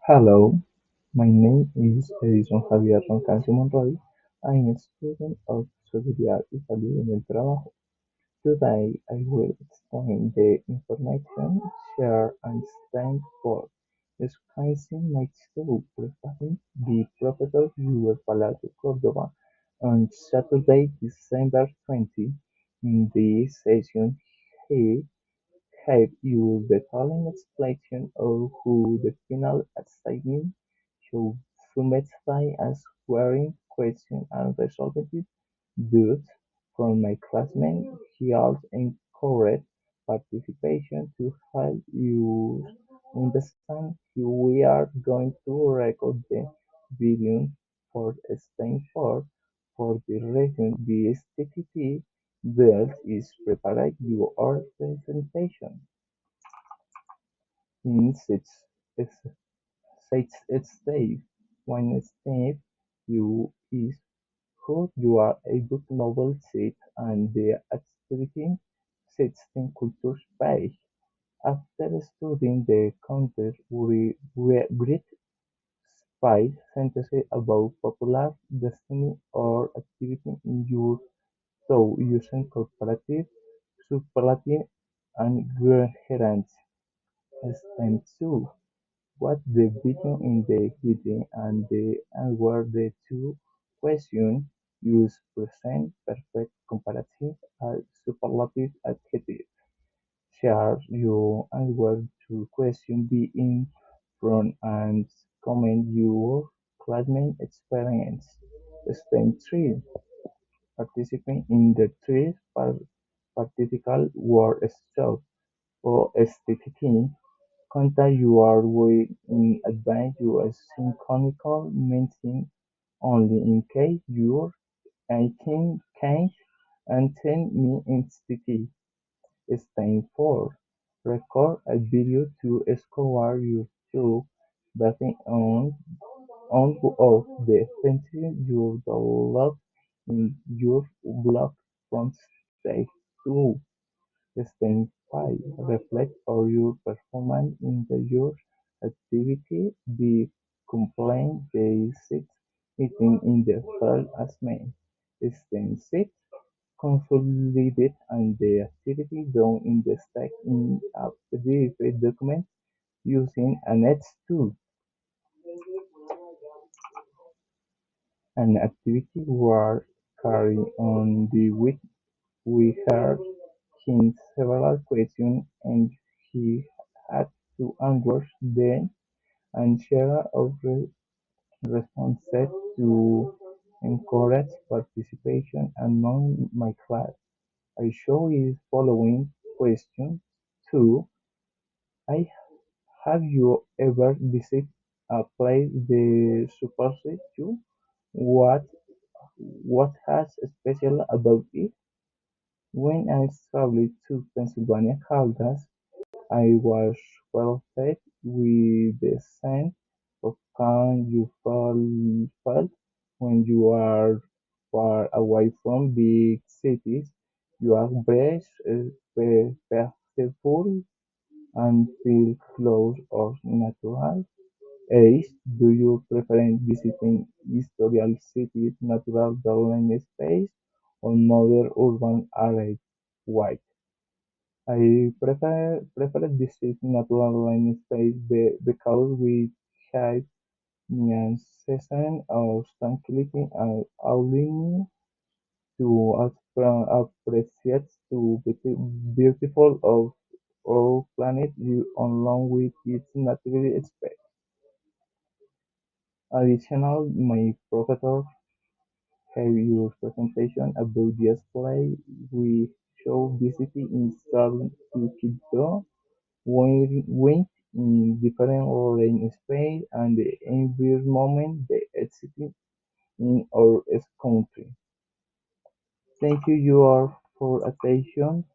Hello, my name is Edison Javier Roncancio Monroy. I am a student of Seguridad y Salud en el Trabajo. Today I will explain the information shared and stand for discussing my school preparing the Professor Luis Palacio Cordova on Saturday, December 20. In this session, he gave you the following explanation of who the final assignment should summatify as querying, question, and resolving it. But from my classmate, he also encouraged participation to help you understand who we are going to record the video for for the reason the STTP built is preparing your presentation. In six steps, one step you is how you are able to novel set and the activity system culture page. After studying the content, we read five sentences about popular destiny or activity in your so using comparative, superlative, and gerunds. Step 2. What the video in the heading and the answer the two questions use present perfect comparative and superlative adjective. Share your answer to question be in front and comment your classmate experience. Step 3. Participate in the three particle workshop or STT. Contact your way in advance your synchronical meeting only in case your item can't attend me instead. Step 4. Record a video to score your tool based on of the content you develop in your blog from Step 2. Step 5. Reflect on your performance in your activity. Be complaint basic meeting in the first assignment. Step 6. Consolidate and the activity done in the stack in a PDF document using an Edge tool. An activity was carried on the week. We heard him several questions and he had to answer them and share of responses to encourage participation among my class. I show is following question 2. I have you ever visited a place the surprises you? What what has special about it? When I traveled to Pennsylvania Caldas, I was well fed with the sense of calm you felt when you are far away from big cities. You are fresh, peaceful, and feel close or natural. Ace, do you prefer visiting historical cities, natural garden space, or modern urban areas? Why? I prefer visit natural space because we have season of tranquility and allowing to appreciate the beautiful of our planet you along with its natural space. Additional, my professor have your presentation about display we show visiting in Southern Quito went in different range space and the environment they exist in our country. Thank you for attention.